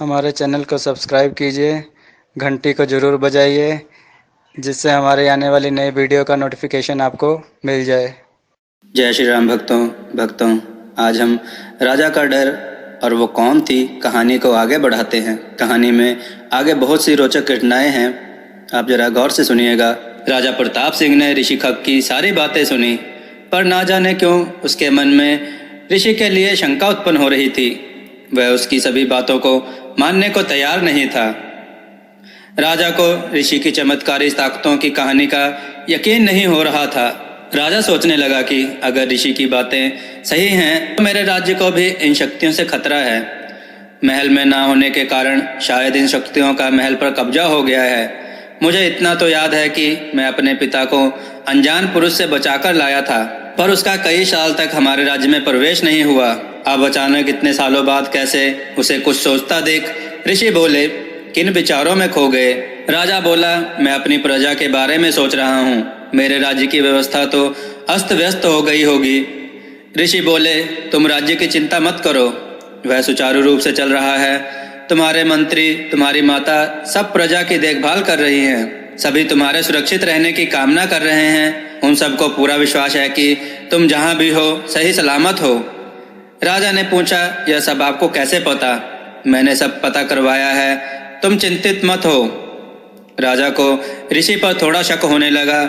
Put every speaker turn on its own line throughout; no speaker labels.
हमारे चैनल को सब्सक्राइब कीजिए, घंटी को ज़रूर बजाइए, जिससे हमारे आने वाली नई वीडियो का नोटिफिकेशन आपको मिल जाए।
जय श्री राम भक्तों आज हम राजा का डर और वो कौन थी कहानी को आगे बढ़ाते हैं। कहानी में आगे बहुत सी रोचक घटनाएं हैं, आप जरा गौर से सुनिएगा। राजा प्रताप सिंह ने ऋषि खग की सारी बातें सुनी, पर ना जाने क्यों उसके मन में ऋषि के लिए शंका उत्पन्न हो रही थी। वह उसकी सभी बातों को मानने को तैयार नहीं था। राजा को ऋषि की चमत्कारी ताकतों की कहानी का यकीन नहीं हो रहा था। राजा सोचने लगा कि अगर ऋषि की बातें सही हैं तो मेरे राज्य को भी इन शक्तियों से खतरा है। महल में ना होने के कारण शायद इन शक्तियों का महल पर कब्जा हो गया है। मुझे इतना तो याद है कि मैं अपने पिता को अनजान पुरुष से बचाकर लाया था, पर उसका कई साल तक हमारे राज्य में प्रवेश नहीं हुआ। अब अचानक इतने सालों बाद कैसे उसे कुछ सोचता देख ऋषि बोले, किन विचारों में खो गए। राजा बोला, मैं अपनी प्रजा के बारे में सोच रहा हूँ। मेरे राज्य की व्यवस्था तो अस्त व्यस्त हो गई होगी। ऋषि बोले, तुम राज्य की चिंता मत करो, वह सुचारू रूप से चल रहा है। तुम्हारे मंत्री, तुम्हारी माता सब प्रजा की देखभाल कर रही हैं। सभी तुम्हारे सुरक्षित रहने की कामना कर रहे हैं। उन सबको पूरा विश्वास है कि तुम जहाँ भी हो सही सलामत हो। राजा ने पूछा, यह सब आपको कैसे पता? मैंने सब पता करवाया है, तुम चिंतित मत हो। राजा को ऋषि पर थोड़ा शक होने लगा।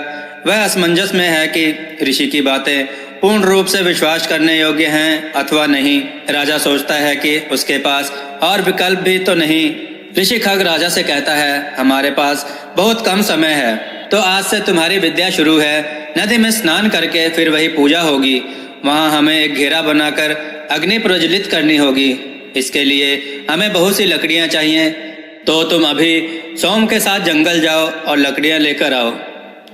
वह असमंजस में है कि ऋषि की बातें पूर्ण रूप से विश्वास करने योग्य हैं अथवा नहीं। राजा सोचता है कि उसके पास और विकल्प भी तो नहीं। ऋषि खग राजा से कहता है, हमारे पास बहुत कम समय है, तो आज से तुम्हारी विद्या शुरू है। नदी में स्नान करके फिर वही पूजा होगी। वहाँ हमें एक घेरा बनाकर अग्नि प्रज्वलित करनी होगी। इसके लिए हमें बहुत सी लकड़ियाँ चाहिए, तो तुम अभी सोम के साथ जंगल जाओ और लकड़ियाँ लेकर आओ।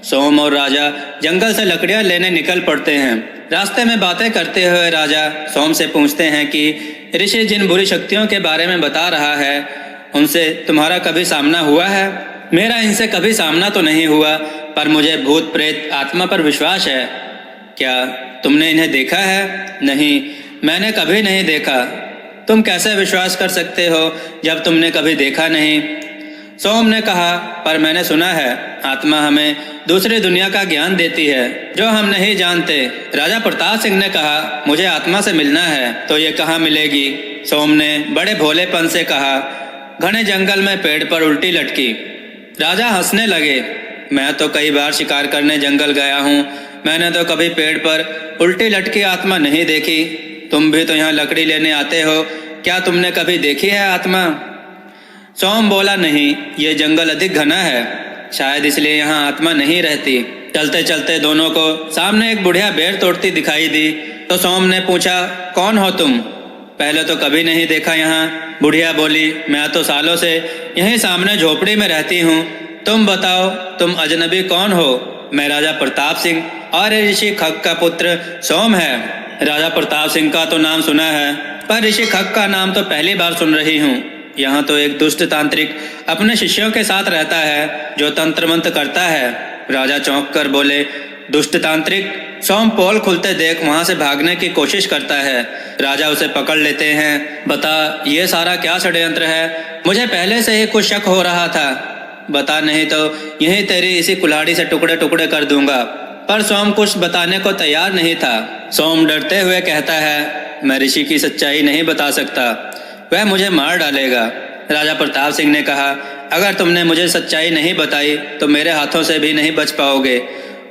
सोम और राजा जंगल से लकड़ियाँ लेने निकल पड़ते हैं। रास्ते में बातें करते हुए राजा सोम से पूछते हैं कि ऋषि जिन बुरी शक्तियों के बारे में बता रहा है, उनसे तुम्हारा कभी सामना हुआ है? मेरा इनसे कभी सामना तो नहीं हुआ, पर मुझे भूत प्रेत आत्मा पर विश्वास है। क्या तुमने इन्हें देखा है? नहीं, मैंने कभी नहीं देखा। तुम कैसे विश्वास कर सकते हो जब तुमने कभी देखा नहीं? सोम ने कहा, पर मैंने सुना है आत्मा हमें दूसरी दुनिया का ज्ञान देती है जो हम नहीं जानते। राजा प्रताप सिंह ने कहा, मुझे आत्मा से मिलना है, तो ये कहाँ मिलेगी? सोम ने बड़े भोलेपन से कहा, घने जंगल में पेड़ पर उल्टी लटकी। राजा हंसने लगे, मैं तो कई बार शिकार करने जंगल गया हूँ, मैंने तो कभी पेड़ पर उल्टी लटकी आत्मा नहीं देखी। तुम भी तो यहाँ लकड़ी लेने आते हो, क्या तुमने कभी देखी है आत्मा? सोम बोला, नहीं, ये जंगल अधिक घना है, शायद इसलिए यहाँ आत्मा नहीं रहती। चलते चलते दोनों को सामने एक बुढ़िया बेर तोड़ती दिखाई दी, तो सोम ने पूछा, कौन हो तुम? पहले तो कभी नहीं देखा यहाँ। बुढ़िया बोली, मैं तो सालों से यहीं सामने झोपड़ी में रहती हूँ। तुम बताओ, तुम अजनबी कौन हो? मैं राजा प्रताप सिंह और ऋषि खग का पुत्र सोम है। राजा प्रताप सिंह का तो नाम सुना है, पर ऋषि खग का नाम तो पहली बार सुन रही हूँ। यहाँ तो एक दुष्ट तांत्रिक अपने शिष्यों के साथ रहता है जो तंत्र मंत्र करता है। राजा चौंक कर बोले, दुष्ट तांत्रिक? सोम पोल खुलते देख वहां से भागने की कोशिश करता है। राजा उसे पकड़ लेते हैं। बता, ये सारा क्या षड्यंत्र है? मुझे पहले से ही कुछ शक हो रहा था। बता, नहीं तो यही तेरी इसी कुल्हाड़ी से टुकड़े टुकड़े कर दूंगा। पर सोम कुछ बताने को तैयार नहीं था। सोम डरते हुए कहता है, मैं ऋषि की सच्चाई नहीं बता सकता, वह मुझे मार डालेगा। राजा प्रताप सिंह ने कहा, अगर तुमने मुझे सच्चाई नहीं बताई तो मेरे हाथों से भी नहीं बच पाओगे।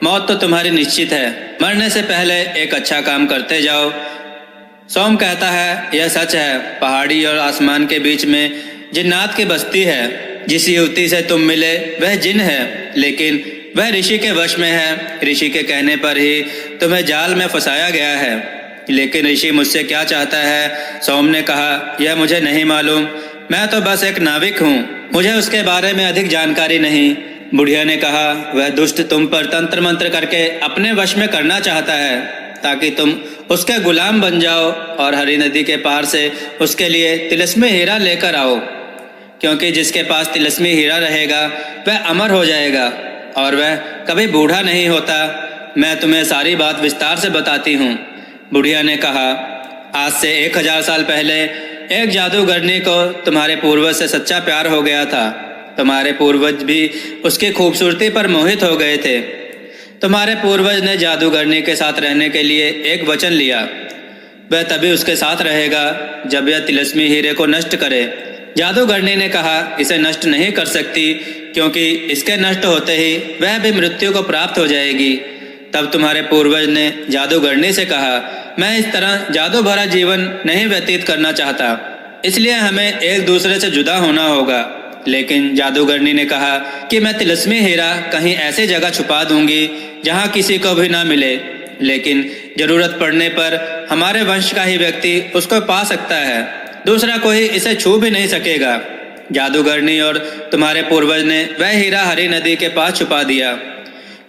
मौत तो तुम्हारी निश्चित है। मरने से पहले एक अच्छा काम करते जाओ। सोम कहता है, यह सच है, पहाड़ी और आसमान के बीच में जिन्नात की बस्ती है। जिस युवती से तुम मिले वह जिन है, लेकिन वह ऋषि के वश में है। ऋषि के कहने पर ही तुम्हें जाल में फंसाया गया है। लेकिन ऋषि मुझसे क्या चाहता है? सोम ने कहा, यह मुझे नहीं मालूम, मैं तो बस एक नाविक हूँ, मुझे उसके बारे में अधिक जानकारी नहीं। बुढ़िया ने कहा, वह दुष्ट तुम पर तंत्र मंत्र करके अपने वश में करना चाहता है, ताकि तुम उसके गुलाम बन जाओ और हरी नदी के पार से उसके लिए तिलस्मी हीरा लेकर आओ। क्योंकि जिसके पास तिलस्मी हीरा रहेगा वह अमर हो जाएगा और वह कभी बूढ़ा नहीं होता। मैं तुम्हें सारी बात विस्तार से बताती हूँ। बुढ़िया ने कहा, आज से 1000 साल पहले एक जादूगरनी को तुम्हारे पूर्वज से सच्चा प्यार हो गया था। तुम्हारे पूर्वज भी उसकी खूबसूरती पर मोहित हो गए थे। तुम्हारे पूर्वज ने जादूगरनी के साथ रहने के लिए एक वचन लिया। वह तभी उसके साथ रहेगा जब यह तिलस्मी हीरे को नष्ट करे। जादूगरनी ने कहा, इसे नष्ट नहीं कर सकती, क्योंकि इसके नष्ट होते ही वह भी मृत्यु को प्राप्त हो जाएगी। तब तुम्हारे पूर्वज ने जादूगरनी से कहा, मैं इस तरह जादू भरा जीवन नहीं व्यतीत करना चाहता, इसलिए हमें एक दूसरे से जुदा होना होगा। लेकिन जादूगरनी ने कहा कि मैं तिलस्मी हीरा कहीं ऐसी जगह छुपा दूंगी जहां किसी को भी ना मिले, लेकिन जरूरत पड़ने पर हमारे वंश का ही व्यक्ति उसको पा सकता है, दूसरा कोई इसे छू भी नहीं सकेगा। जादूगरनी और तुम्हारे पूर्वज ने वह हीरा हरी नदी के पास छुपा दिया,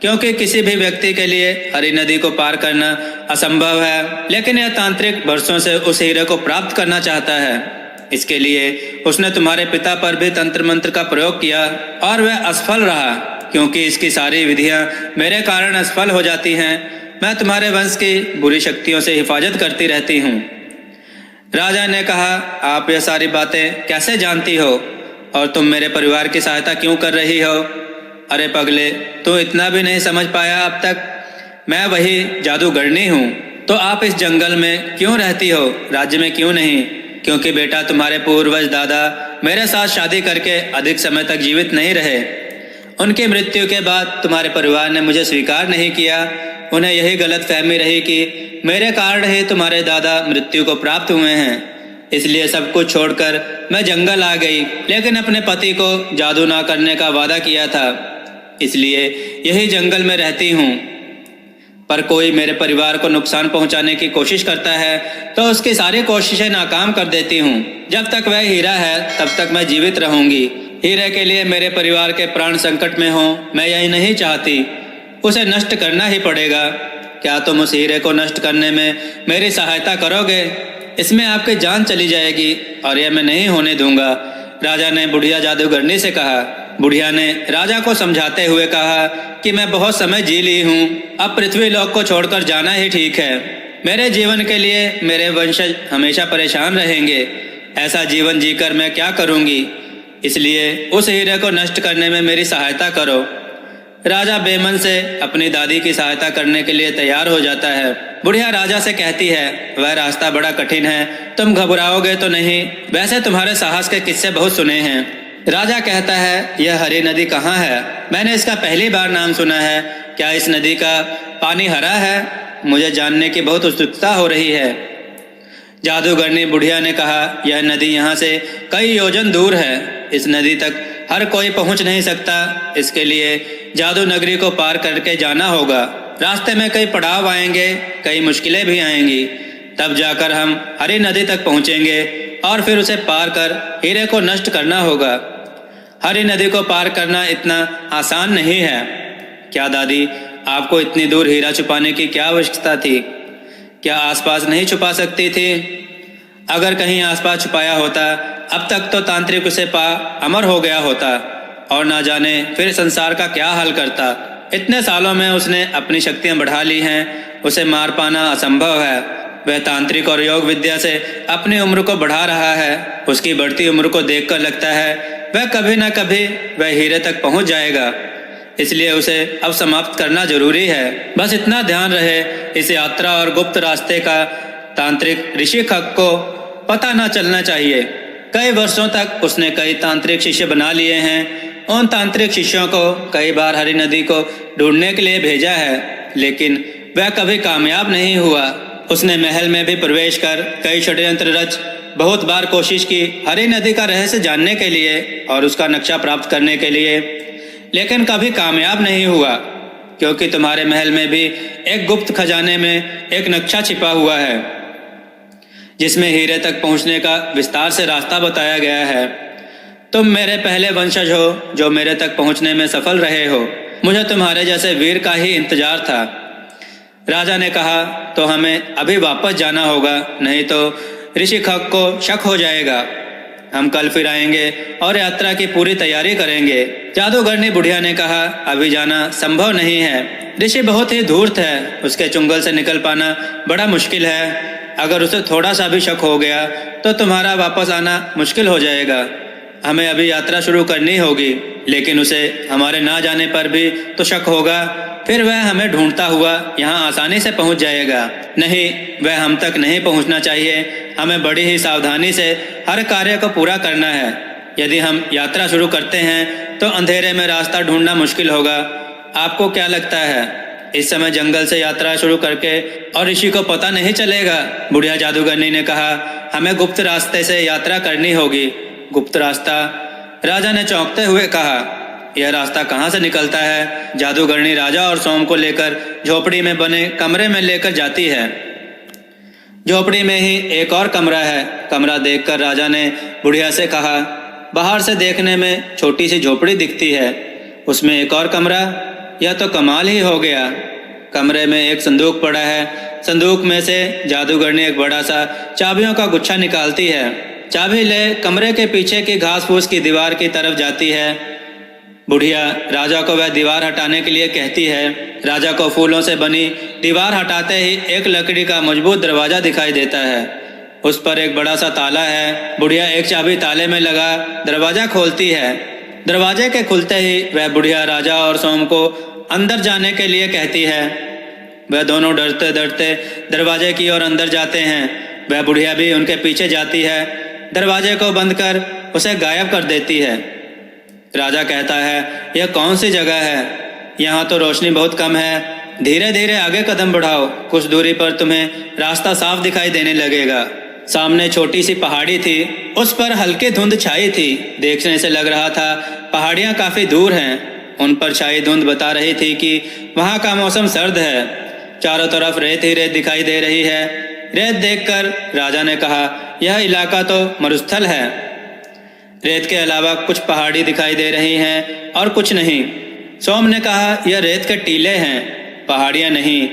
क्योंकि किसी भी व्यक्ति के लिए हरी नदी को पार करना असंभव है, लेकिन यह तांत्रिक वर्षों से उस हीरे को प्राप्त करना चाहता है। इसके लिए उसने तुम्हारे पिता पर भी तंत्र मंत्र का प्रयोग किया और वह असफल रहा, क्योंकि इसकी सारी विधियां मेरे कारण असफल हो जाती हैं। मैं तुम्हारे वंश की बुरी शक्तियों से हिफाजत करती रहती हूँ। राजा ने कहा, आप यह सारी बातें कैसे जानती हो और तुम मेरे परिवार की सहायता क्यों कर रही हो? अरे पगले, तू इतना भी नहीं समझ पाया अब तक? मैं वही जादूगरनी हूँ। तो आप इस जंगल में क्यों रहती हो, राज्य में क्यों नहीं? क्योंकि बेटा, तुम्हारे पूर्वज दादा मेरे साथ शादी करके अधिक समय तक जीवित नहीं रहे। उनकी मृत्यु के बाद तुम्हारे परिवार ने मुझे स्वीकार नहीं किया। उन्हें यही गलत फहमी रही कि मेरे कारण ही तुम्हारे दादा मृत्यु को प्राप्त हुए हैं, इसलिए सब कुछ छोड़कर मैं जंगल आ गई, लेकिन अपने पति को जादू ना करने का वादा किया था, इसलिए यही जंगल में रहती हूँ। पर कोई मेरे परिवार को नुकसान पहुंचाने की कोशिश करता है तो उसकी सारी कोशिशें नाकाम कर देती हूँ। जब तक वह हीरा है तब तक मैं जीवित रहूंगी। हीरे के लिए मेरे परिवार के प्राण संकट में हों, मैं यही नहीं चाहती। उसे नष्ट करना ही पड़ेगा। क्या तुम उस हीरे को नष्ट करने में मेरी सहायता करोगे? इसमें आपकी जान चली जाएगी और यह मैं नहीं होने दूंगा। राजा ने बुढ़िया जादूगरनी से कहा। बुढ़िया ने राजा को समझाते हुए कहा कि मैं बहुत समय जी ली हूँ, अब पृथ्वी लोक को छोड़कर जाना ही ठीक है। मेरे जीवन के लिए मेरे वंशज हमेशा परेशान रहेंगे। ऐसा जीवन जीकर मैं क्या करूँगी? इसलिए उस हीरे को नष्ट करने में मेरी सहायता करो। राजा बेमन से अपनी दादी की सहायता करने के लिए तैयार हो जाता है। बुढ़िया राजा से कहती है, वह रास्ता बड़ा कठिन है, तुम घबराओगे तो नहीं? वैसे तुम्हारे साहस के किस्से बहुत सुने हैं। राजा कहता है, यह हरी नदी कहाँ है? मैंने इसका पहली बार नाम सुना है। क्या इस नदी का पानी हरा है? मुझे जानने की बहुत उत्सुकता हो रही है। जादूगरनी बुढ़िया ने कहा, यह नदी यहाँ से कई योजन दूर है। इस नदी तक हर कोई पहुँच नहीं सकता। इसके लिए जादू नगरी को पार करके जाना होगा। रास्ते में कई पड़ाव आएंगे, कई मुश्किलें भी आएंगी। तब जाकर हम हरी नदी तक पहुँचेंगे और फिर उसे पार कर हीरे को नष्ट करना होगा। हरी नदी को पार करना इतना आसान नहीं है। क्या दादी, आपको इतनी दूर हीरा छुपाने की क्या आवश्यकता थी? क्या आसपास नहीं छुपा सकती थी? अगर कहीं आसपास छुपाया होता, अब तक तो तांत्रिक उसे पा अमर हो गया होता और ना जाने फिर संसार का क्या हाल करता। इतने सालों में उसने अपनी शक्तियां बढ़ा ली हैं, उसे मार पाना असंभव है। वह तांत्रिक और योग विद्या से अपनी उम्र को बढ़ा रहा है। उसकी बढ़ती उम्र को देखकर लगता है वह कभी न कभी वह हीरे तक पहुंच जाएगा, इसलिए उसे अब समाप्त करना जरूरी है। बस इतना ध्यान रहे, इस यात्रा और गुप्त रास्ते का तांत्रिक ऋषि खग को पता न चलना चाहिए। कई वर्षों तक उसने कई तांत्रिक शिष्य बना लिए हैं। उन तांत्रिक शिष्यों को कई बार हरी नदी को ढूंढने के लिए भेजा है, लेकिन वह कभी कामयाब नहीं हुआ। उसने महल में भी प्रवेश कर कई षड्यंत्र रच बहुत बार कोशिश की हरी नदी का रहस्य जानने के लिए और उसका नक्शा प्राप्त करने के लिए, लेकिन कभी कामयाब नहीं हुआ, क्योंकि तुम्हारे महल में भी एक गुप्त खजाने में एक नक्शा छिपा हुआ है, जिसमें हीरे तक पहुंचने का विस्तार से रास्ता बताया गया है। तुम मेरे पहले वंशज हो जो मेरे तक पहुंचने में सफल रहे हो। मुझे तुम्हारे जैसे वीर का ही इंतजार था। राजा ने कहा, तो हमें अभी वापस जाना होगा, नहीं तो ऋषि खग को शक हो जाएगा। हम कल फिर आएंगे और यात्रा की पूरी तैयारी करेंगे। जादूगरनी बुढ़िया ने कहा, अभी जाना संभव नहीं है। ऋषि बहुत ही धूर्त है, उसके चुंगल से निकल पाना बड़ा मुश्किल है। अगर उसे थोड़ा सा भी शक हो गया तो तुम्हारा वापस आना मुश्किल हो जाएगा। हमें अभी यात्रा शुरू करनी होगी, लेकिन उसे हमारे ना जाने पर भी तो शक होगा। फिर वह हमें ढूंढता हुआ यहाँ आसानी से पहुँच जाएगा। नहीं, वह हम तक नहीं पहुँचना चाहिए। हमें बड़ी ही सावधानी से हर कार्य को पूरा करना है। यदि हम यात्रा शुरू करते हैं तो अंधेरे में रास्ता ढूंढना मुश्किल होगा। आपको क्या लगता है, इस समय जंगल से यात्रा शुरू करके और ऋषि को पता नहीं चलेगा? बुढ़िया जादूगरनी ने कहा, हमें गुप्त रास्ते से यात्रा करनी होगी। गुप्त रास्ता? राजा ने चौंकते हुए कहा, यह रास्ता कहाँ से निकलता है? जादूगरनी राजा और सोम को लेकर झोपड़ी में बने कमरे में लेकर जाती है। झोपड़ी में ही एक और कमरा है। कमरा देखकर राजा ने बुढ़िया से कहा, बाहर से देखने में छोटी सी झोपड़ी दिखती है, उसमें एक और कमरा? यह तो कमाल ही हो गया। कमरे में एक संदूक पड़ा है। संदूक में से जादूगरनी एक बड़ा सा चाबियों का गुच्छा निकालती है। चाबी ले कमरे के पीछे की घास फूस की दीवार की तरफ जाती है। बुढ़िया राजा को वह दीवार हटाने के लिए कहती है। राजा को फूलों से बनी दीवार हटाते ही एक लकड़ी का मजबूत दरवाजा दिखाई देता है। उस पर एक बड़ा सा ताला है। बुढ़िया एक चाबी ताले में लगा दरवाजा खोलती है। दरवाजे के खुलते ही वह बुढ़िया राजा और सोम को अंदर जाने के लिए कहती है। वह दोनों डरते डरते दरवाजे की ओर अंदर जाते हैं। वह बुढ़िया भी उनके पीछे जाती है। दरवाजे को बंद कर उसे गायब कर देती है। राजा कहता है, यह कौन सी जगह है? यहाँ तो रोशनी बहुत कम है। धीरे धीरे आगे कदम बढ़ाओ, कुछ दूरी पर तुम्हें रास्ता साफ दिखाई देने लगेगा। सामने छोटी सी पहाड़ी थी, उस पर हल्की धुंध छाई थी। देखने से लग रहा था पहाड़ियाँ काफी दूर हैं। उन पर छाई धुंध बता रही थी कि वहाँ का मौसम सर्द है। चारों तरफ रेत ही रेत दिखाई दे रही है। रेत देखकर राजा ने कहा, यह इलाका तो मरुस्थल है। रेत के अलावा कुछ पहाड़ी दिखाई दे रही हैं और कुछ नहीं। सोम ने कहा, यह रेत के टीले हैं, पहाड़ियाँ नहीं।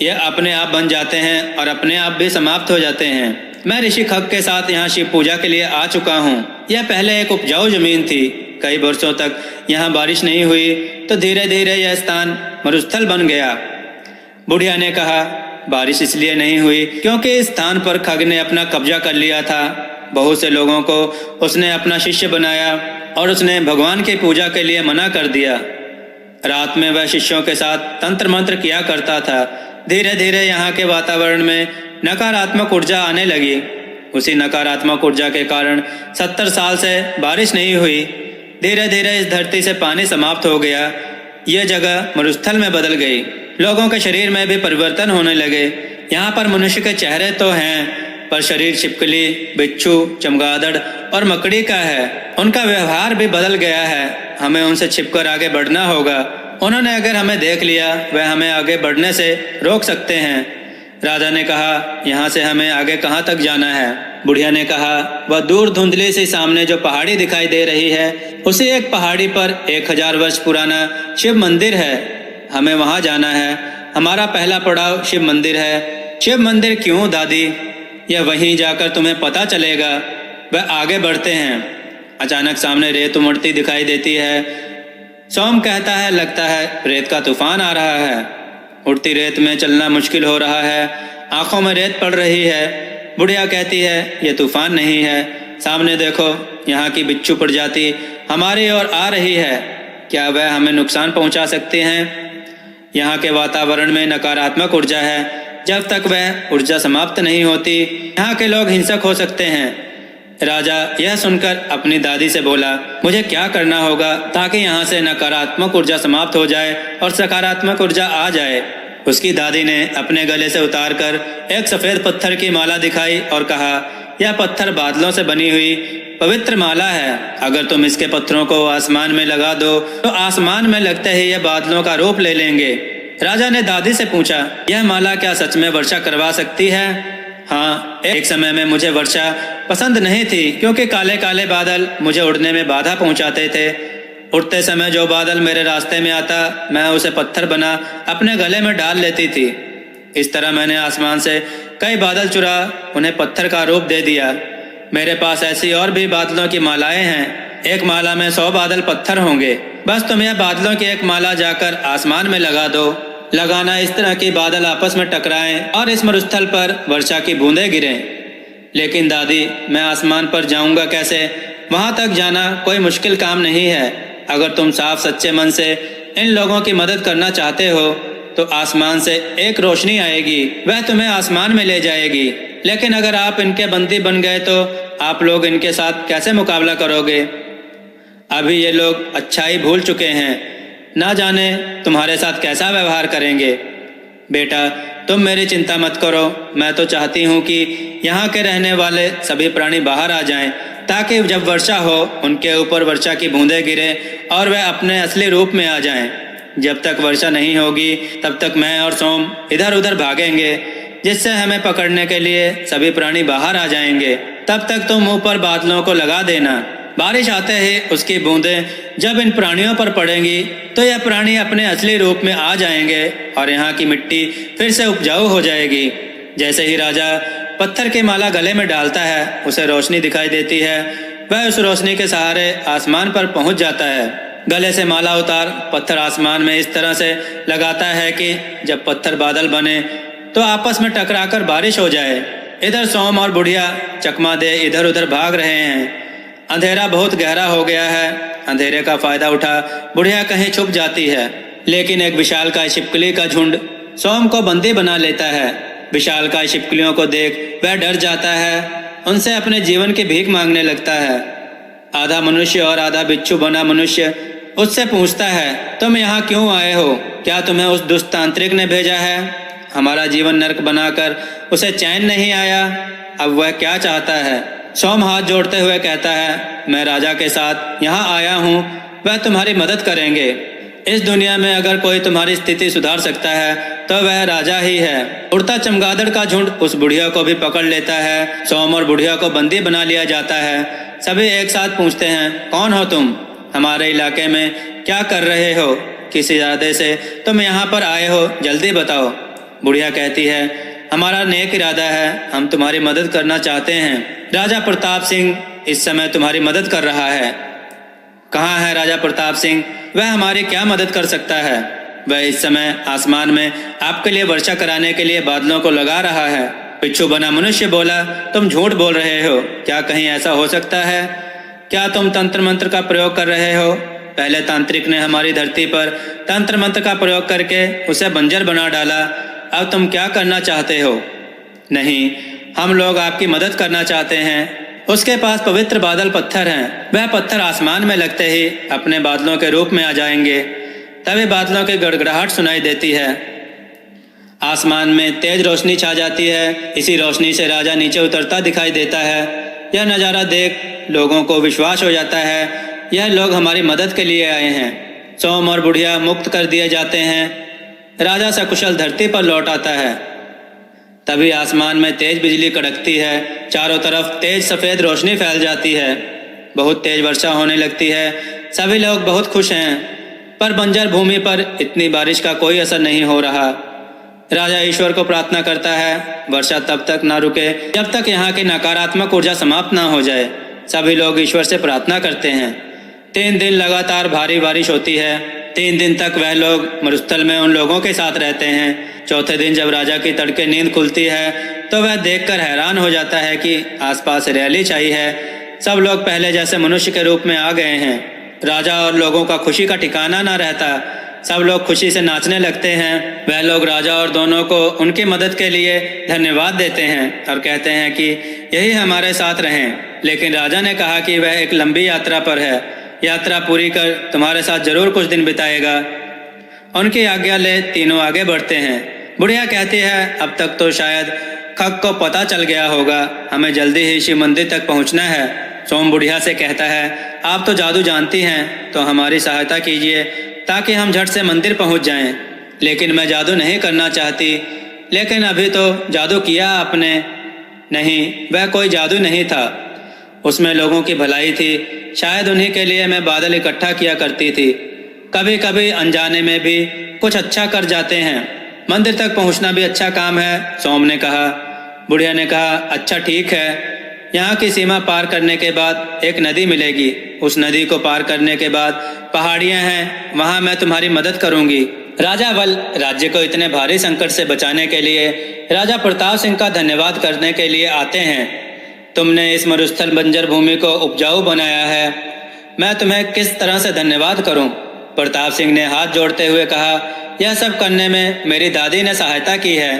यह अपने आप बन जाते हैं और अपने आप भी समाप्त हो जाते हैं। मैं ऋषि खग के साथ यहाँ शिव पूजा के लिए आ चुका हूँ। यह पहले एक उपजाऊ जमीन थी। कई वर्षों तक यहाँ बारिश नहीं हुई तो धीरे धीरे यह स्थान मरुस्थल बन गया। बुढ़िया ने कहा, बारिश इसलिए नहीं हुई क्योंकि इस स्थान पर खग ने अपना कब्जा कर लिया था। बहुत से लोगों को उसने अपना शिष्य बनाया और उसने भगवान की पूजा के लिए मना कर दिया। रात में वह शिष्यों के साथ तंत्र मंत्र किया करता था। धीरे धीरे यहाँ के वातावरण में नकारात्मक ऊर्जा आने लगी। उसी नकारात्मक ऊर्जा के कारण 70 साल से बारिश नहीं हुई। धीरे धीरे इस धरती से पानी समाप्त हो गया। यह जगह मरुस्थल में बदल गई। लोगों के शरीर में भी परिवर्तन होने लगे। यहाँ पर मनुष्य के चेहरे तो हैं, पर शरीर छिपकली, बिच्छू, चमगादड़ और मकड़ी का है। उनका व्यवहार भी बदल गया है। हमें उनसे छिपकर आगे बढ़ना होगा। उन्होंने अगर हमें देख लिया, वह हमें आगे बढ़ने से रोक सकते हैं। राजा ने कहा, यहाँ से हमें आगे कहाँ तक जाना है? बुढ़िया ने कहा, वह दूर धुंधली सी सामने जो पहाड़ी दिखाई दे रही है, उसी एक पहाड़ी पर 1000 वर्ष पुराना शिव मंदिर है। हमें वहाँ जाना है। हमारा पहला पड़ाव शिव मंदिर है। शिव मंदिर क्यों दादी? यह वहीं जाकर तुम्हें पता चलेगा। वह आगे बढ़ते हैं। अचानक सामने रेत उमड़ती दिखाई देती है। सोम कहता है, लगता है रेत का तूफान आ रहा है। उड़ती रेत में चलना मुश्किल हो रहा है। आंखों में रेत पड़ रही है। बुढ़िया कहती है, यह तूफान नहीं है, सामने देखो, यहाँ की बिच्छू प्रजाति हमारी ओर आ रही है। क्या वह हमें नुकसान पहुँचा सकते हैं? यहाँ के वातावरण में नकारात्मक ऊर्जा है। जब तक वह ऊर्जा समाप्त नहीं होती, यहाँ के लोग हिंसक हो सकते हैं। राजा यह सुनकर अपनी दादी से बोला, मुझे क्या करना होगा ताकि यहाँ से नकारात्मक ऊर्जा समाप्त हो जाए और सकारात्मक ऊर्जा आ जाए? उसकी दादी ने अपने गले से उतारकर एक सफेद पत्थर की माला दिखाई और कहा, यह पत्थर बादलों से बनी हुई पवित्र माला है। अगर तुम इसके पत्थरों को आसमान में लगा दो तो आसमान में लगते ही यह बादलों का रूप ले लेंगे। राजा ने दादी से पूछा, यह माला क्या सच में वर्षा करवा सकती है? हाँ, एक समय में मुझे वर्षा पसंद नहीं थी क्योंकि काले काले बादल मुझे उड़ने में बाधा पहुंचाते थे। उड़ते समय जो बादल मेरे रास्ते में आता, मैं उसे पत्थर बना अपने गले में डाल लेती थी। इस तरह मैंने आसमान से कई बादल चुरा उन्हें पत्थर का रूप दे दिया। मेरे पास ऐसी और भी बादलों की मालाएं हैं। एक माला में 100 बादल पत्थर होंगे। बस तुम यह बादलों की एक माला जाकर आसमान में लगा दो। लगाना इस तरह के बादल आपस में टकराएं और इस मरुस्थल पर वर्षा की बूंदें गिरें। लेकिन दादी, मैं आसमान पर जाऊंगा कैसे? वहां तक जाना कोई मुश्किल काम नहीं है। अगर तुम साफ सच्चे मन से इन लोगों की मदद करना चाहते हो तो आसमान से एक रोशनी आएगी, वह तुम्हें आसमान में ले जाएगी। लेकिन अगर आप इनके बंदी बन गए तो आप लोग इनके साथ कैसे मुकाबला करोगे? अभी ये लोग अच्छाई भूल चुके हैं, ना जाने तुम्हारे साथ कैसा व्यवहार करेंगे। बेटा, तुम मेरी चिंता मत करो। मैं तो चाहती हूँ कि यहाँ के रहने वाले सभी प्राणी बाहर आ जाएं, ताकि जब वर्षा हो उनके ऊपर वर्षा की बूंदें गिरें और वे अपने असली रूप में आ जाएं। जब तक वर्षा नहीं होगी तब तक मैं और सोम इधर उधर भागेंगे, जिससे हमें पकड़ने के लिए सभी प्राणी बाहर आ जाएंगे। तब तक तुम ऊपर बादलों को लगा देना। बारिश आते ही उसकी बूंदें जब इन प्राणियों पर पड़ेंगी तो यह प्राणी अपने असली रूप में आ जाएंगे और यहाँ की मिट्टी फिर से उपजाऊ हो जाएगी। जैसे ही राजा पत्थर की माला गले में डालता है, उसे रोशनी दिखाई देती है। वह उस रोशनी के सहारे आसमान पर पहुंच जाता है। गले से माला उतार पत्थर आसमान में इस तरह से लगाता है कि जब पत्थर बादल बने तो आपस में टकराकर बारिश हो जाए। इधर सोम और बुढ़िया चकमा दे इधर उधर भाग रहे हैं। अंधेरा बहुत गहरा हो गया है। अंधेरे का फायदा उठा बुढ़िया कहीं छुप जाती है, लेकिन एक विशालकाय छिपकली का झुंड सोम को बंदी बना लेता है। विशालकाय छिपकलियों को देख वह डर जाता है, उनसे अपने जीवन की भीख मांगने लगता है। आधा मनुष्य और आधा बिच्छू बना मनुष्य उससे पूछता है, तुम यहाँ क्यों आए हो? क्या तुम्हें उस दुष्ट तांत्रिक ने भेजा है? हमारा जीवन नरक बनाकर उसे चैन नहीं आया, अब वह क्या चाहता है? सोम हाथ जोड़ते हुए कहता है, मैं राजा के साथ यहाँ आया हूँ, वह तुम्हारी मदद करेंगे। इस दुनिया में अगर कोई तुम्हारी स्थिति सुधार सकता है तो वह राजा ही है। उड़ता चमगादड़ का झुंड उस बुढ़िया को भी पकड़ लेता है। सोम और बुढ़िया को बंदी बना लिया जाता है। सभी एक साथ पूछते हैं, कौन हो तुम? हमारे इलाके में क्या कर रहे हो? किस इरादे से तुम यहाँ पर आए हो? जल्दी बताओ। बुढ़िया कहती है, हमारा नेक इरादा है, हम तुम्हारी मदद करना चाहते हैं। राजा प्रताप सिंह इस समय तुम्हारी मदद कर रहा है। कहाँ है राजा प्रताप सिंह? वह हमारी क्या मदद कर सकता है? वह इस समय आसमान में आपके लिए वर्षा कराने के लिए बादलों को लगा रहा है। बिच्छू बना मनुष्य बोला, तुम झूठ बोल रहे हो। क्या कहीं ऐसा हो सकता है? क्या तुम तंत्र मंत्र का प्रयोग कर रहे हो? पहले तांत्रिक ने हमारी धरती पर तंत्र मंत्र का प्रयोग करके उसे बंजर बना डाला। अब तुम क्या करना चाहते हो? नहीं, हम लोग आपकी मदद करना चाहते हैं। उसके पास पवित्र बादल पत्थर हैं। वह पत्थर आसमान में लगते ही अपने बादलों के रूप में आ जाएंगे। तभी बादलों की गड़गड़ाहट सुनाई देती है। आसमान में तेज रोशनी छा जाती है। इसी रोशनी से राजा नीचे उतरता दिखाई देता है। यह नज़ारा देख लोगों को विश्वास हो जाता है, यह लोग हमारी मदद के लिए आए हैं। सोम और बुढ़िया मुक्त कर दिए जाते हैं। राजा सकुशल धरती पर लौट आता है। तभी आसमान में तेज बिजली कड़कती है। चारों तरफ तेज सफ़ेद रोशनी फैल जाती है। बहुत तेज वर्षा होने लगती है। सभी लोग बहुत खुश हैं, पर बंजर भूमि पर इतनी बारिश का कोई असर नहीं हो रहा। राजा ईश्वर को प्रार्थना करता है, वर्षा तब तक ना रुके जब तक यहाँ की नकारात्मक ऊर्जा समाप्त ना हो जाए। सभी लोग ईश्वर से प्रार्थना करते हैं। 3 दिन लगातार भारी बारिश होती है। 3 दिन तक वह लोग मरुस्थल में उन लोगों के साथ रहते हैं। चौथे दिन जब राजा की तड़के नींद खुलती है तो वह देखकर हैरान हो जाता है कि आसपास हरियाली छाई है। सब लोग पहले जैसे मनुष्य के रूप में आ गए हैं। राजा और लोगों का खुशी का ठिकाना ना रहता। सब लोग खुशी से नाचने लगते हैं। वह लोग राजा और दोनों को उनकी मदद के लिए धन्यवाद देते हैं और कहते हैं कि यही हमारे साथ रहें। लेकिन राजा ने कहा कि वह एक लंबी यात्रा पर है, यात्रा पूरी कर तुम्हारे साथ जरूर कुछ दिन बिताएगा। उनकी आज्ञा ले तीनों आगे बढ़ते हैं। बुढ़िया कहती है, अब तक तो शायद खग को पता चल गया होगा, हमें जल्दी ही शिव मंदिर तक पहुंचना है। सोम बुढ़िया से कहता है, आप तो जादू जानती हैं, तो हमारी सहायता कीजिए ताकि हम झट से मंदिर पहुंच जाएं। लेकिन मैं जादू नहीं करना चाहती। लेकिन अभी तो जादू किया आपने। नहीं, वह कोई जादू नहीं था, उसमें लोगों की भलाई थी। शायद उन्हीं के लिए मैं बादल इकट्ठा किया करती थी। कभी कभी अनजाने में भी कुछ अच्छा कर जाते हैं। मंदिर तक पहुंचना भी अच्छा काम है, सोम ने कहा। बुढ़िया ने कहा, अच्छा ठीक है। यहाँ की सीमा पार करने के बाद एक नदी मिलेगी। उस नदी को पार करने के बाद पहाड़ियाँ हैं, वहाँ मैं तुम्हारी मदद करूँगी। राजा वल राज्य को इतने भारी संकट से बचाने के लिए राजा प्रताप सिंह का धन्यवाद करने के लिए आते हैं। तुमने इस मरुस्थल बंजर भूमि को उपजाऊ बनाया है, मैं तुम्हें किस तरह से धन्यवाद करूं? प्रताप सिंह ने हाथ जोड़ते हुए कहा, यह सब करने में मेरी दादी ने सहायता की है।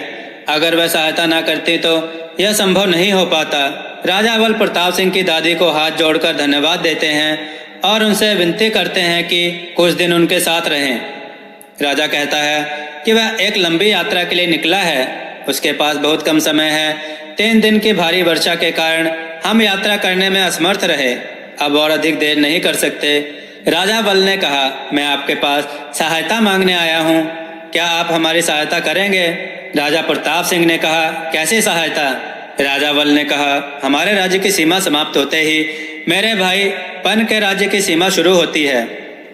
अगर वह सहायता ना करती तो यह संभव नहीं हो पाता। राजा वल प्रताप सिंह की दादी को हाथ जोड़कर धन्यवाद देते हैं और उनसे विनती करते हैं कि कुछ दिन उनके साथ रहें। राजा कहता है कि वह एक लंबी यात्रा के लिए निकला है, उसके पास बहुत कम समय है। 3 दिन की भारी वर्षा के कारण हम यात्रा करने में असमर्थ रहे, अब और अधिक देर नहीं कर सकते। राजा वल ने कहा, मैं आपके पास सहायता मांगने आया हूँ, क्या आप हमारी सहायता करेंगे? राजा प्रताप सिंह ने कहा, कैसी सहायता? राजा वल ने कहा, हमारे राज्य की सीमा समाप्त होते ही मेरे भाई पन के राज्य की सीमा शुरू होती है।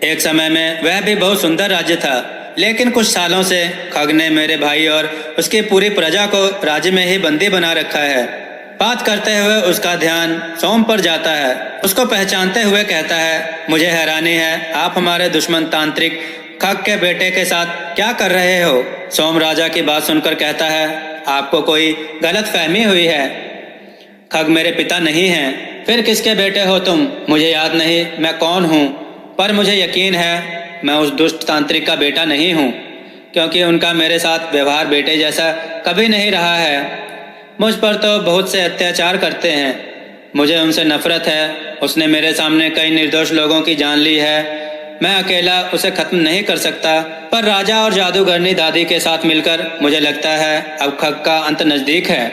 एक समय में वह भी बहुत सुंदर राज्य था, लेकिन कुछ सालों से खग ने मेरे भाई और उसकी पूरी प्रजा को राज्य में ही बंदी बना रखा है। बात करते हुए उसका ध्यान सोम पर जाता है। उसको पहचानते हुए कहता है, मुझे हैरानी है, आप हमारे दुश्मन तांत्रिक खग के बेटे के साथ क्या कर रहे हो? सोम राजा की बात सुनकर कहता है, आपको कोई गलत फहमी हुई है, खग मेरे पिता नहीं हैं। फिर किसके बेटे हो तुम? मुझे याद नहीं मैं कौन हूँ, पर मुझे यकीन है मैं उस दुष्ट तांत्रिक का बेटा नहीं हूँ, क्योंकि उनका मेरे साथ व्यवहार बेटे जैसा कभी नहीं रहा है। मुझ पर तो बहुत से अत्याचार करते हैं, मुझे उनसे नफरत है। उसने मेरे सामने कई निर्दोष लोगों की जान ली है, मैं अकेला उसे खत्म नहीं कर सकता, पर राजा और जादूगरनी दादी के साथ मिलकर मुझे लगता है अब खग का अंत नजदीक है।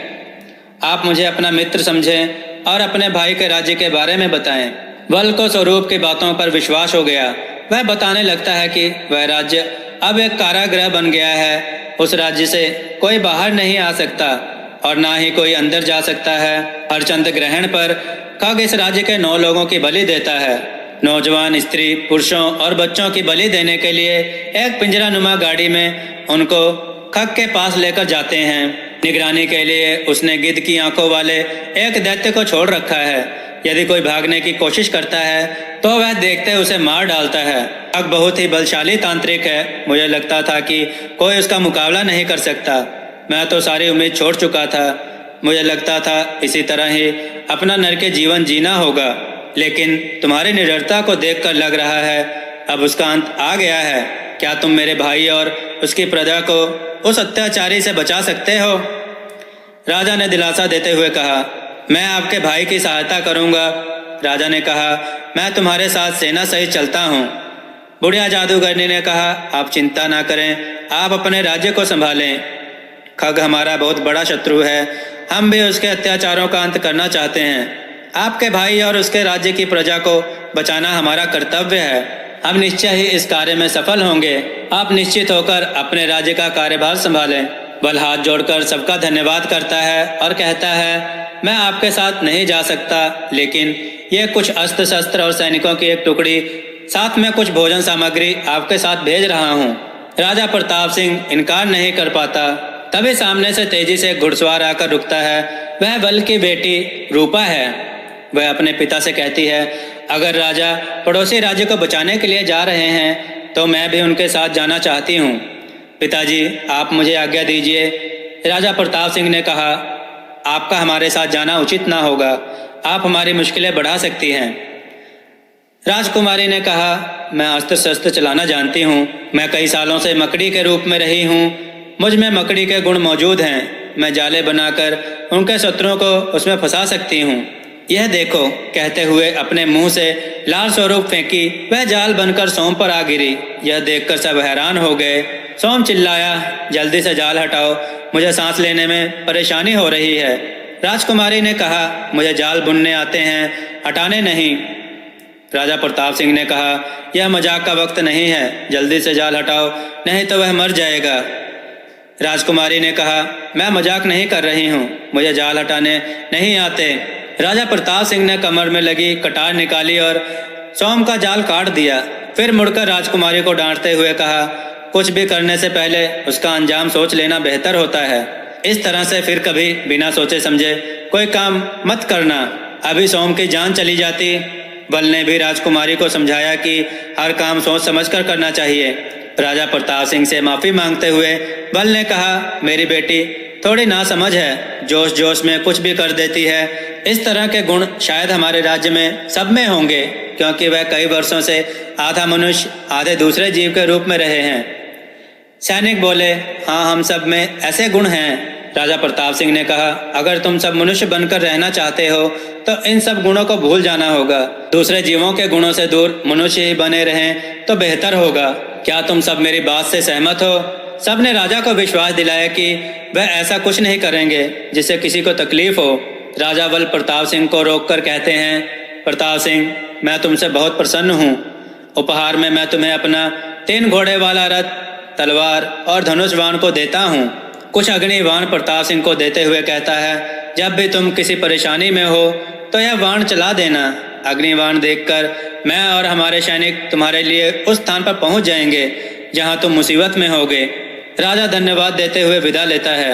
आप मुझे अपना मित्र समझें और अपने भाई के राज्य के बारे में बताएं। वल को स्वरूप की बातों पर विश्वास हो गया। वह बताने लगता है कि वह राज्य अब एक कारागृह बन गया है। उस राज्य से कोई बाहर नहीं आ सकता और ना ही कोई अंदर जा सकता है। हर चंद्र ग्रहण पर खग इस राज्य के 9 लोगों की बलि देता है। नौजवान स्त्री, पुरुषों और बच्चों की बलि देने के लिए एक पिंजरा नुमा गाड़ी में उनको खग के पास लेकर जाते हैं। निगरानी के लिए उसने गिद्ध की आंखों वाले एक दैत्य को छोड़ रखा है। यदि कोई भागने की कोशिश करता है तो वह देखते उसे मार डालता है। खग बहुत ही बलशाली तांत्रिक है, मुझे लगता था कि कोई उसका मुकाबला नहीं कर सकता। मैं तो सारी उम्मीद छोड़ चुका था, मुझे लगता था इसी तरह ही अपना नरक जीवन जीना होगा, लेकिन तुम्हारी निडरता को देखकर लग रहा है अब उसका अंत आ गया है। क्या तुम मेरे भाई और उसकी प्रजा को उस अत्याचारी से बचा सकते हो? राजा ने दिलासा देते हुए कहा, मैं आपके भाई की सहायता करूंगा। राजा ने कहा, मैं तुम्हारे साथ सेना सहित चलता हूँ। बुढ़िया जादूगरनी ने कहा, आप चिंता ना करें, आप अपने राज्य को संभालें। खग हमारा बहुत बड़ा शत्रु है, हम भी उसके अत्याचारों का अंत करना चाहते हैं। आपके भाई और उसके राज्य की प्रजा को बचाना हमारा कर्तव्य है। हम निश्चय ही इस कार्य में सफल होंगे। आप निश्चित होकर अपने राज्य का कार्यभार संभालें। बल हाथ जोड़कर सबका धन्यवाद करता है और कहता है, मैं आपके साथ नहीं जा सकता, लेकिन ये कुछ अस्त्र शस्त्र और सैनिकों की एक टुकड़ी, साथ में कुछ भोजन सामग्री आपके साथ भेज रहा हूँ। राजा प्रताप सिंह इनकार नहीं कर पाता। तभी सामने से तेजी से घुड़सवार आकर रुकता है। वह वल की बेटी रूपा है। वह अपने पिता से कहती है, अगर राजा पड़ोसी राज्य को बचाने के लिए जा रहे हैं तो मैं भी उनके साथ जाना चाहती हूँ। पिताजी, आप मुझे आज्ञा दीजिए। राजा प्रताप सिंह ने कहा, आपका हमारे साथ जाना उचित ना होगा, आप हमारी मुश्किलें बढ़ा सकती हैं। राजकुमारी ने कहा, मैं अस्त्र शस्त्र चलाना जानती हूँ, मैं कई सालों से मकड़ी के रूप में रही हूँ, मुझ में मकड़ी के गुण मौजूद हैं। मैं जाले बनाकर उनके शत्रुओं को उसमें फंसा सकती हूँ। यह देखो, कहते हुए अपने मुंह से लाल स्वरूप फेंकी। वह जाल बनकर सोम पर आ गिरी। यह देखकर सब हैरान हो गए। सोम चिल्लाया, जल्दी से जाल हटाओ, मुझे सांस लेने में परेशानी हो रही है। राजकुमारी ने कहा, मुझे जाल बुनने आते हैं, हटाने नहीं। राजा प्रताप सिंह ने कहा, यह मजाक का वक्त नहीं है, जल्दी से जाल हटाओ, नहीं तो वह मर जाएगा। राजकुमारी ने कहा, मैं मजाक नहीं कर रही हूँ, मुझे जाल हटाने नहीं आते। राजा प्रताप सिंह ने कमर में लगी कटार निकाली और सोम का जाल काट दिया। फिर मुड़कर राजकुमारी को डांटते हुए कहा, कुछ भी करने से पहले उसका अंजाम सोच लेना बेहतर होता है। इस तरह से फिर कभी बिना सोचे समझे कोई काम मत करना, अभी सोम की जान चली जाती। बल ने भी राजकुमारी को समझाया कि हर काम सोच समझकर करना चाहिए। राजा प्रताप सिंह से माफ़ी मांगते हुए बल ने कहा, मेरी बेटी थोड़ी नासमझ है, जोश जोश में कुछ भी कर देती है। इस तरह के गुण शायद हमारे राज्य में सब में होंगे, क्योंकि वह कई वर्षों से आधा मनुष्य आधे दूसरे जीव के रूप में रहे हैं। सैनिक बोले, हाँ, हम सब में ऐसे गुण हैं। राजा प्रताप सिंह ने कहा, अगर तुम सब मनुष्य बनकर रहना चाहते हो तो इन सब गुणों को भूल जाना होगा। दूसरे जीवों के गुणों से दूर मनुष्य ही बने रहें तो बेहतर होगा। क्या तुम सब मेरी बात से सहमत हो? सब ने राजा को विश्वास दिलाया कि वह ऐसा कुछ नहीं करेंगे जिससे किसी को तकलीफ हो। राजा बल प्रताप सिंह को रोककर कहते हैं, प्रताप सिंह, मैं तुमसे बहुत प्रसन्न हूँ। उपहार में मैं तुम्हें अपना 3 घोड़े वाला रथ, तलवार और धनुष बाण को देता हूँ। कुछ अग्निबाण प्रताप सिंह को देते हुए कहता है, जब भी तुम किसी परेशानी में हो तो यह बाण चला देना। अग्निबाण देखकर मैं और हमारे सैनिक तुम्हारे लिए उस स्थान पर पहुंच जाएंगे जहां तुम मुसीबत में होगे। राजा धन्यवाद देते हुए विदा लेता है।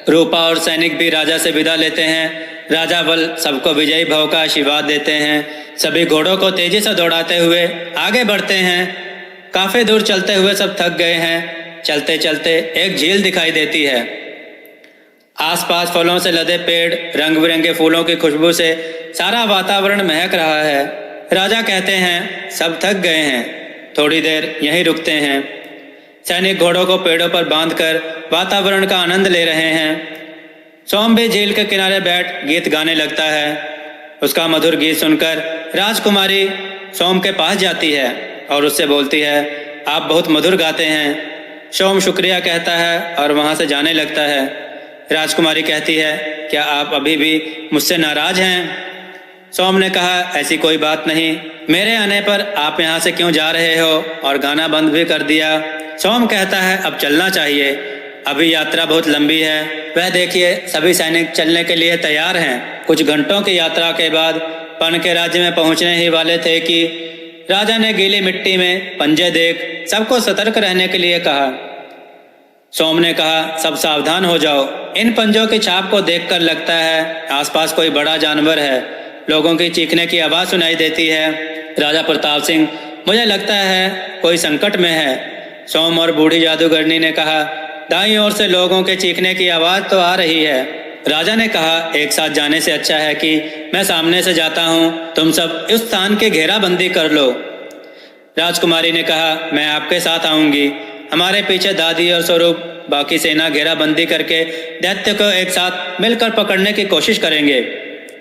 रूपा और सैनिक भी राजा से विदा लेते हैं। राजा बल सबको विजयी भाव का आशीर्वाद देते हैं। सभी घोड़ों को तेजी से दौड़ाते हुए आगे बढ़ते हैं। काफी दूर चलते हुए सब थक गए हैं। चलते चलते एक झील दिखाई देती है। आसपास फलों से लदे पेड़, रंग बिरंगे फूलों की खुशबू से सारा वातावरण महक रहा है। राजा कहते हैं, सब थक गए हैं, थोड़ी देर यहीं रुकते हैं। सैनिक घोड़ों को पेड़ों पर बांधकर वातावरण का आनंद ले रहे हैं। सोम भी झील के किनारे बैठ गीत गाने लगता है। उसका मधुर गीत सुनकर राजकुमारी सोम के पास जाती है और उससे बोलती है, आप बहुत मधुर गाते हैं। सोम शुक्रिया कहता है और वहां से जाने लगता है। राजकुमारी कहती है, क्या आप अभी भी मुझसे नाराज हैं? सोम ने कहा, ऐसी कोई बात नहीं, मेरे आने पर आप यहाँ से क्यों जा रहे हो और गाना बंद भी कर दिया। सोम कहता है, अब चलना चाहिए, अभी यात्रा बहुत लंबी है। वह देखिए, सभी सैनिक चलने के लिए तैयार हैं। कुछ घंटों की यात्रा के बाद पन के राज्य में पहुंचने ही वाले थे कि राजा ने गीली मिट्टी में पंजे देख सबको सतर्क रहने के लिए कहा। सोम ने कहा, सब सावधान हो जाओ, इन पंजों की छाप को देखकर लगता है आसपास कोई बड़ा जानवर है। लोगों की चीखने की आवाज सुनाई देती है। राजा प्रताप सिंह, मुझे लगता है कोई संकट में है। सोम और बूढ़ी जादूगरनी ने कहा, दाईं ओर से लोगों के चीखने की आवाज तो आ रही है। राजा ने कहा, एक साथ जाने से अच्छा है कि मैं सामने से जाता हूँ, तुम सब इस स्थान की घेराबंदी कर लो। राजकुमारी ने कहा, मैं आपके साथ आऊंगी। हमारे पीछे दादी और स्वरूप बाकी सेना घेराबंदी करके दैत्य को एक साथ मिलकर पकड़ने की कोशिश करेंगे।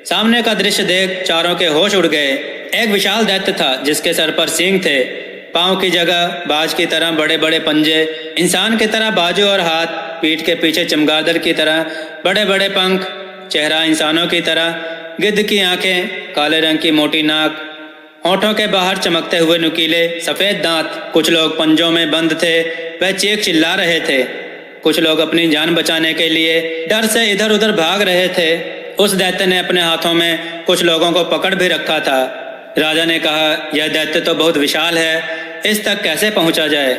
सामने का दृश्य देख चारों के होश उड़ गए। एक विशाल दैत्य था जिसके सर पर सींग थे, पांव की जगह बाज की तरह बड़े बड़े पंजे, इंसान की तरह बाजू और हाथ, पीठ के पीछे चमगादड़ की तरह बड़े बड़े पंख, चेहरा इंसानों की तरह, गिद्ध की आंखें, काले रंग की मोटी नाक, होठों के बाहर चमकते हुए नुकीले सफेद दांत। कुछ लोग पंजों में बंद थे, वह चीख चिल्ला रहे थे। कुछ लोग अपनी जान बचाने के लिए डर से इधर उधर भाग रहे थे। उस दैत्य ने अपने हाथों में कुछ लोगों को पकड़ भी रखा था। राजा ने कहा, यह दैत्य तो बहुत विशाल है, इस तक कैसे पहुंचा जाए।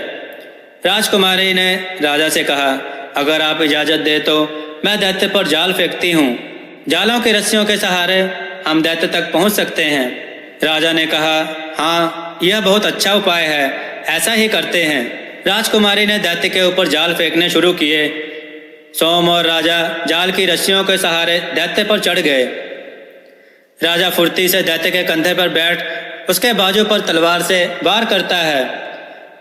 राजकुमारी ने राजा से कहा, अगर आप इजाजत दे तो मैं दैत्य पर जाल फेंकती हूँ। जालों की रस्सियों के सहारे हम दैत्य तक पहुंच सकते हैं। राजा ने कहा, हाँ, यह बहुत अच्छा उपाय है, ऐसा ही करते हैं। राजकुमारी ने दैत्य के ऊपर जाल फेंकने शुरू किए। सोम और राजा जाल की रस्सियों के सहारे दैत्य पर चढ़ गए। राजा फुर्ती से दैत्य के कंधे पर बैठ उसके बाजू पर तलवार से वार करता है।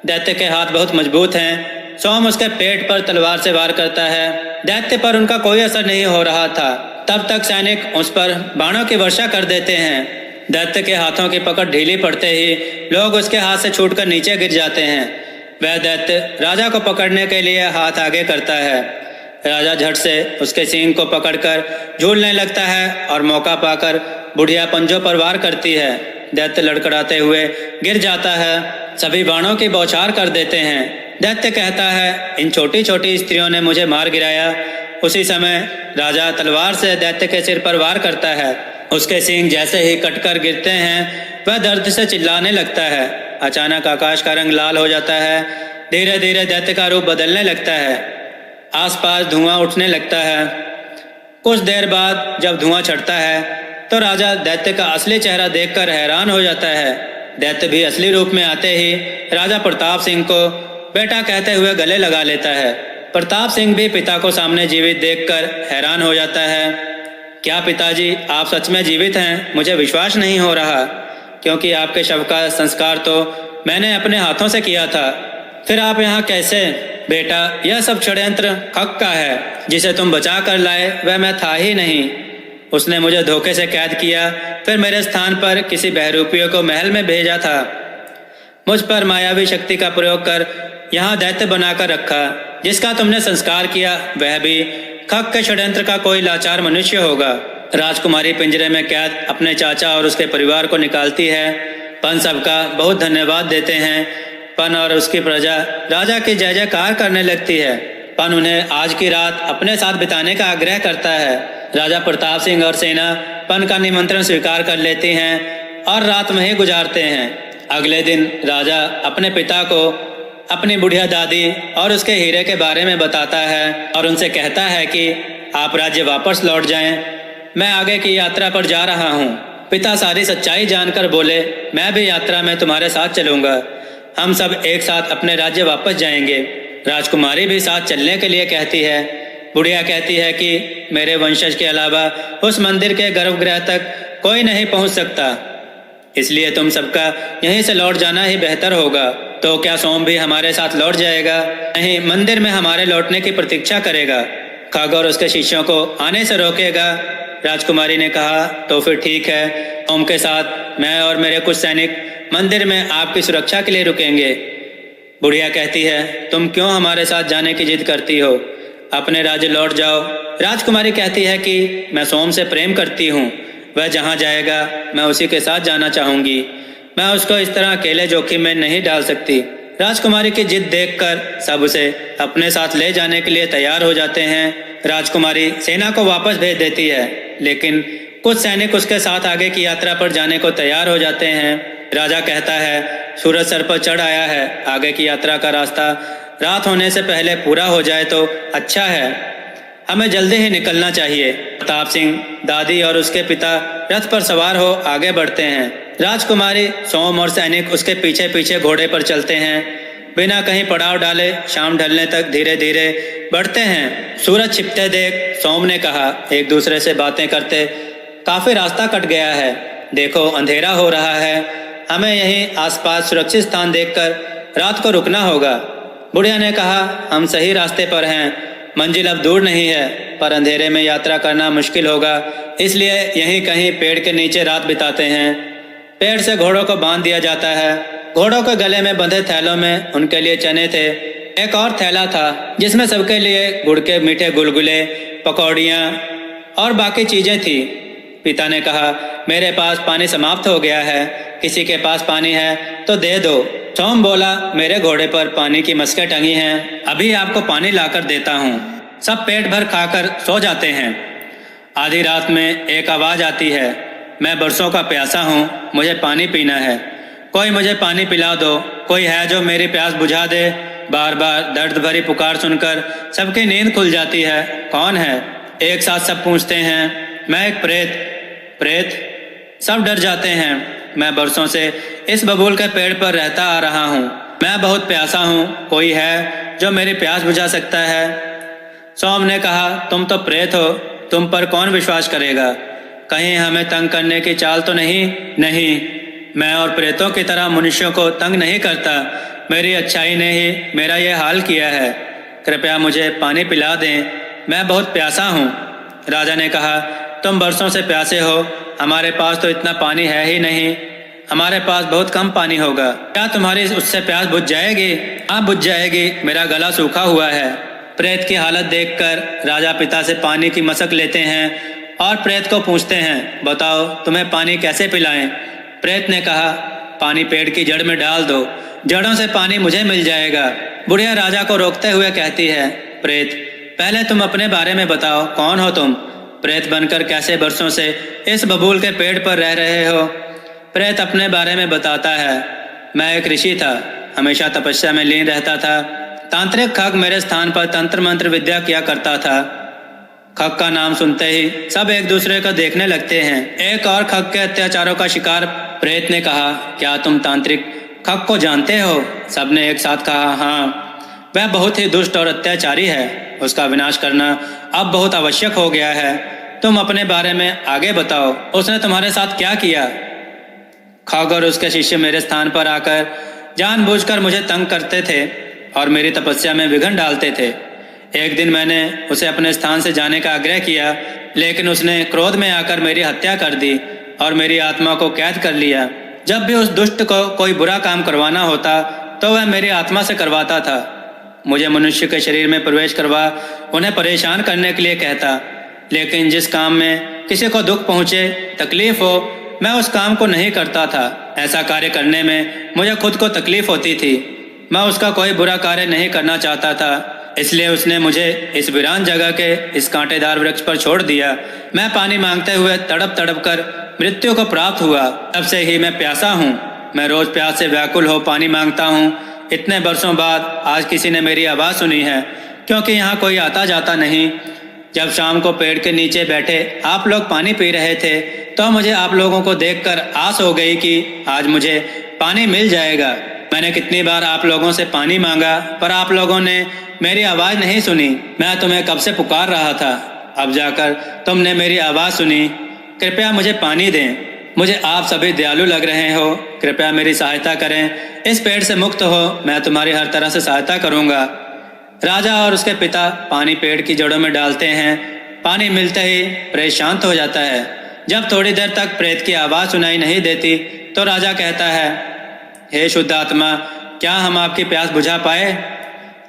दैत्य के हाथ बहुत मजबूत हैं। सोम उसके पेट पर तलवार से वार करता है। दैत्य पर उनका कोई असर नहीं हो रहा था। तब तक सैनिक उस पर बाणों की वर्षा कर देते हैं। दैत्य के हाथों की पकड़ ढीली पड़ते ही लोग उसके हाथ से छूटकर नीचे गिर जाते हैं। वह दैत्य राजा को पकड़ने के लिए हाथ आगे करता है। राजा झट से उसके सींग को पकड़कर झूलने लगता है और मौका पाकर बुढ़िया पंजों पर वार करती है। दैत्य लड़खड़ाते हुए गिर जाता है। सभी बाणों की बौछार कर देते हैं। दैत्य कहता है, इन छोटी छोटी स्त्रियों ने मुझे मार गिराया। उसी समय राजा तलवार से दैत्य के सिर पर वार करता है। उसके सींग जैसे ही कटकर गिरते हैं वह दर्द से चिल्लाने लगता है। अचानक आकाश का रंग लाल हो जाता है। धीरे धीरे दैत्य का रूप बदलने लगता है। आसपास धुआं उठने लगता है। कुछ देर बाद जब धुआं छटता है तो राजा दैत्य का असली चेहरा देखकर हैरान हो जाता है। दैत्य भी असली रूप में आते ही राजा प्रताप सिंह को बेटा कहते हुए गले लगा लेता है। प्रताप सिंह भी पिता को सामने जीवित देखकर हैरान हो जाता है। क्या पिताजी, आप सच में जीवित हैं? मुझे विश्वास नहीं हो रहा, क्योंकि आपके शव का संस्कार तो मैंने अपने हाथों से किया था। फिर आप यहाँ कैसे? बेटा, यह सब षड्यंत्र खक का है। जिसे तुम बचा कर लाए वह मैं था ही नहीं। उसने मुझे धोखे से कैद किया, फिर मेरे स्थान पर किसी बहरूपियों को महल में भेजा था। मुझ पर मायावी शक्ति का प्रयोग कर यहाँ दैत्य बनाकर रखा। जिसका तुमने संस्कार किया वह भी खक के षड्यंत्र का कोई लाचार मनुष्य होगा। राजकुमारी पिंजरे में कैद अपने चाचा और उसके परिवार को निकालती है। पन सबका बहुत धन्यवाद देते हैं। पन और उसकी प्रजा राजा की जय जयकार करने लगती है। पन उन्हें आज की रात अपने साथ बिताने का आग्रह करता है। राजा प्रताप सिंह और सेना पन का निमंत्रण स्वीकार कर लेती हैं और रात वहीं गुजारते हैं। अगले दिन राजा अपने पिता को अपनी बुढ़िया दादी और उसके हीरे के बारे में बताता है और उनसे कहता है कि आप राज्य वापस लौट जाएं, मैं आगे की यात्रा पर जा रहा हूँ। पिता सारी सच्चाई जानकर बोले, मैं भी यात्रा में तुम्हारे साथ चलूंगा। हम सब एक साथ अपने राज्य वापस जाएंगे। राजकुमारी भी साथ चलने के लिए कहती है। बुढ़िया कहती है कि मेरे वंशज के अलावा उस मंदिर के गर्भगृह तक कोई नहीं पहुंच सकता, इसलिए तुम सबका यहीं से लौट जाना ही बेहतर होगा। तो क्या सोम भी हमारे साथ लौट जाएगा? नहीं, मंदिर में हमारे लौटने की प्रतीक्षा करेगा। खग और उसके शिष्यों को आने से रोकेगा। राजकुमारी ने कहा, तो फिर ठीक है, सोम के साथ मैं और मेरे कुछ सैनिक मंदिर में आपकी सुरक्षा के लिए रुकेंगे। बुढ़िया कहती है, तुम क्यों हमारे साथ जाने की जिद करती हो? अपने राज्य लौट जाओ। राजकुमारी कहती है कि मैं सोम से प्रेम करती हूँ, वह जहाँ जाएगा मैं उसी के साथ जाना चाहूंगी। मैं उसको इस तरह अकेले जोखिम में नहीं डाल सकती। राजकुमारी की जिद देखकर सब उसे अपने साथ ले जाने के लिए तैयार हो जाते हैं। राजकुमारी सेना को वापस भेज देती है, लेकिन कुछ सैनिक उसके साथ आगे की यात्रा पर जाने को तैयार हो जाते हैं। राजा कहता है, सूरज सर पर चढ़ आया है, आगे की यात्रा का रास्ता रात होने से पहले पूरा हो जाए तो अच्छा है। हमें जल्दी ही निकलना चाहिए। प्रताप सिंह, दादी और उसके पिता रथ पर सवार हो आगे बढ़ते हैं। राजकुमारी, सोम और सैनिक उसके पीछे पीछे घोड़े पर चलते हैं। बिना कहीं पड़ाव डाले शाम ढलने तक धीरे धीरे बढ़ते हैं। सूरज छिपते देख सोम ने कहा, एक दूसरे से बातें करते, काफी रास्ता कट गया है, देखो अंधेरा हो रहा है, हमें यहीं आसपास सुरक्षित स्थान देखकर रात को रुकना होगा। बुढ़िया ने कहा, हम सही रास्ते पर हैं, मंजिल अब दूर नहीं है, पर अंधेरे में यात्रा करना मुश्किल होगा, इसलिए यहीं कहीं पेड़ के नीचे रात बिताते हैं। पेड़ से घोड़ों को बांध दिया जाता है। घोड़ों के गले में बंधे थैलों में उनके लिए चने थे। एक और थैला था जिसमें सबके लिए गुड़ के मीठे गुलगुले, पकौड़ियाँ और बाकी चीजें थी। पिता ने कहा, मेरे पास पानी समाप्त हो गया है, किसी के पास पानी है तो दे दो। सोम बोला, मेरे घोड़े पर पानी की मस्कें टंगी हैं, अभी आपको पानी लाकर देता हूँ। सब पेट भर खाकर सो जाते हैं। आधी रात में एक आवाज आती है, मैं बरसों का प्यासा हूँ, मुझे पानी पीना है, कोई मुझे पानी पिला दो, कोई है जो मेरी प्यास बुझा दे। बार बार दर्द भरी पुकार सुनकर सबकी नींद खुल जाती है। कौन है? एक साथ सब पूछते हैं। मैं एक प्रेत। सब डर जाते हैं। मैं बरसों से इस बबूल के पेड़ पर रहता आ रहा हूँ, मैं बहुत प्यासा हूँ, कोई है जो मेरी प्यास बुझा सकता है? सोम ने कहा, तुम तो प्रेत हो, तुम पर कौन विश्वास करेगा? कहीं हमें तंग करने की चाल तो नहीं? नहीं, मैं और प्रेतों की तरह मनुष्यों को तंग नहीं करता, मेरी अच्छाई ने ही मेरा ये हाल किया है, कृपया मुझे पानी पिला दें, मैं बहुत प्यासा हूँ। राजा ने कहा, तुम बरसों से प्यासे हो, हमारे पास तो इतना पानी है ही नहीं, हमारे पास बहुत कम पानी होगा, क्या तुम्हारी उससे प्यास बुझ जाएगी? हाँ बुझ जाएगी, मेरा गला सूखा हुआ है। प्रेत की हालत देखकर राजा पिता से पानी की मशक लेते हैं और प्रेत को पूछते हैं, बताओ तुम्हें पानी कैसे पिलाएं? प्रेत ने कहा, पानी पेड़ की जड़ में डाल दो, जड़ों से पानी मुझे मिल जाएगा। बुढ़िया राजा को रोकते हुए कहती है, प्रेत, पहले तुम अपने बारे में बताओ, कौन हो तुम? प्रेत बनकर कैसे बरसों से इस बबूल के पेड़ पर रह रहे हो? प्रेत अपने बारे में बताता है, मैं एक ऋषि था, हमेशा तपस्या में लीन रहता था। तांत्रिक खग मेरे स्थान पर तंत्र मंत्र विद्या किया करता था। खग का नाम सुनते ही सब एक दूसरे को देखने लगते हैं। एक और खग के अत्याचारों का शिकार प्रेत ने कहा, क्या तुम तांत्रिक खग को जानते हो? सबने एक साथ कहा, हाँ। वह बहुत ही दुष्ट और अत्याचारी है। उसका विनाश करना अब बहुत आवश्यक हो गया है। तुम अपने बारे में आगे बताओ, उसने तुम्हारे साथ क्या किया? खग और उसके शिष्य मेरे स्थान पर आकर जानबूझकर मुझे तंग करते थे और मेरी तपस्या में विघ्न डालते थे। एक दिन मैंने उसे अपने स्थान से जाने का आग्रह किया, लेकिन उसने क्रोध में आकर मेरी हत्या कर दी और मेरी आत्मा को कैद कर लिया। जब भी उस दुष्ट को कोई बुरा काम करवाना होता तो वह मेरी आत्मा से करवाता था। मुझे मनुष्य के शरीर में प्रवेश करवा उन्हें परेशान करने के लिए कहता, लेकिन जिस काम में किसी को दुख पहुँचे, तकलीफ हो, मैं उस काम को नहीं करता था। ऐसा कार्य करने में मुझे खुद को तकलीफ होती थी। मैं उसका कोई बुरा कार्य नहीं करना चाहता था, इसलिए उसने मुझे इस वीरान जगह के इस कांटेदार वृक्ष पर छोड़ दिया। मैं पानी मांगते हुए तड़प तड़प कर मृत्यु को प्राप्त हुआ। तब से ही मैं प्यासा हूँ। मैं रोज प्यास से व्याकुल हो पानी मांगता हूँ। इतने वर्षों बाद आज किसी ने मेरी आवाज़ सुनी है, क्योंकि यहाँ कोई आता जाता नहीं। जब शाम को पेड़ के नीचे बैठे आप लोग पानी पी रहे थे तो मुझे आप लोगों को देखकर आस हो गई कि आज मुझे पानी मिल जाएगा। मैंने कितनी बार आप लोगों से पानी मांगा, पर आप लोगों ने मेरी आवाज़ नहीं सुनी। मैं तुम्हें कब से पुकार रहा था, अब जाकर तुमने मेरी आवाज़ सुनी। कृपया मुझे पानी दें। मुझे आप सभी दयालु लग रहे हो, कृपया मेरी सहायता करें। इस पेड़ से मुक्त हो, मैं तुम्हारी हर तरह से सहायता करूँगा। राजा और उसके पिता पानी पेड़ की जड़ों में डालते हैं। पानी मिलते ही प्रेत शांत हो जाता है। जब थोड़ी देर तक प्रेत की आवाज़ सुनाई नहीं देती तो राजा कहता है, हे शुद्ध आत्मा, क्या हम आपकी प्यास बुझा पाए?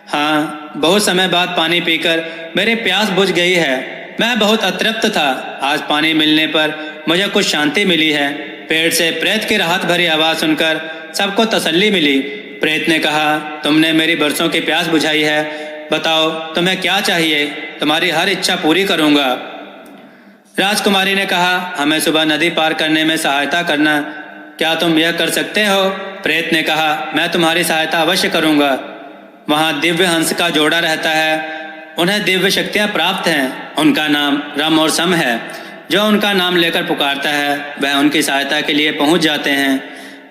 हाँ, बहुत समय बाद पानी पीकर मेरी प्यास बुझ गई है। मैं बहुत अतृप्त था। आज पानी मिलने पर मुझे कुछ शांति मिली है। पेड़ से प्रेत की राहत भरी आवाज़ सुनकर सबको तसल्ली मिली। प्रेत ने कहा, तुमने मेरी बरसों की प्यास बुझाई है। बताओ तुम्हें क्या चाहिए, तुम्हारी हर इच्छा पूरी करूँगा। राजकुमारी ने कहा, हमें सुबह नदी पार करने में सहायता करना। क्या तुम यह कर सकते हो? प्रेत ने कहा, मैं तुम्हारी सहायता अवश्य करूँगा। वहाँ दिव्य हंस का जोड़ा रहता है। उन्हें दिव्य शक्तियाँ प्राप्त हैं। उनका नाम रम और सम है। जो उनका नाम लेकर पुकारता है वह उनकी सहायता के लिए पहुँच जाते हैं।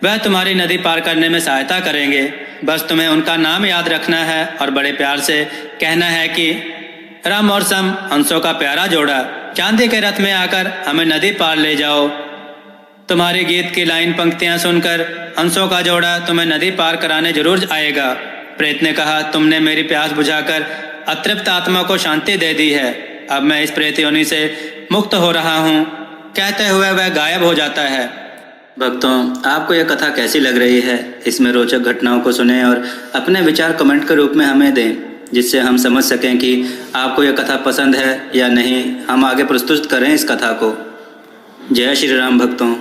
वह तुम्हारी नदी पार करने में सहायता करेंगे। बस तुम्हें उनका नाम याद रखना है और बड़े प्यार से कहना है कि रम और सम हंसों का प्यारा जोड़ा, चांदी के रथ में आकर हमें नदी पार ले जाओ। तुम्हारी गीत की लाइन पंक्तियां सुनकर हंसों का जोड़ा तुम्हें नदी पार कराने जरूर आएगा। प्रेत ने कहा, तुमने मेरी प्यास बुझाकर अतृप्त आत्मा को शांति दे दी है। अब मैं इस प्रेत योनि से मुक्त हो रहा हूँ। कहते हुए वह गायब हो जाता है।
भक्तों, आपको यह कथा कैसी लग रही है? इसमें रोचक घटनाओं को सुनें और अपने विचार कमेंट के रूप में हमें दें, जिससे हम समझ सकें कि आपको यह कथा पसंद है या नहीं। हम आगे प्रस्तुत करें इस कथा को। जय श्री राम भक्तों।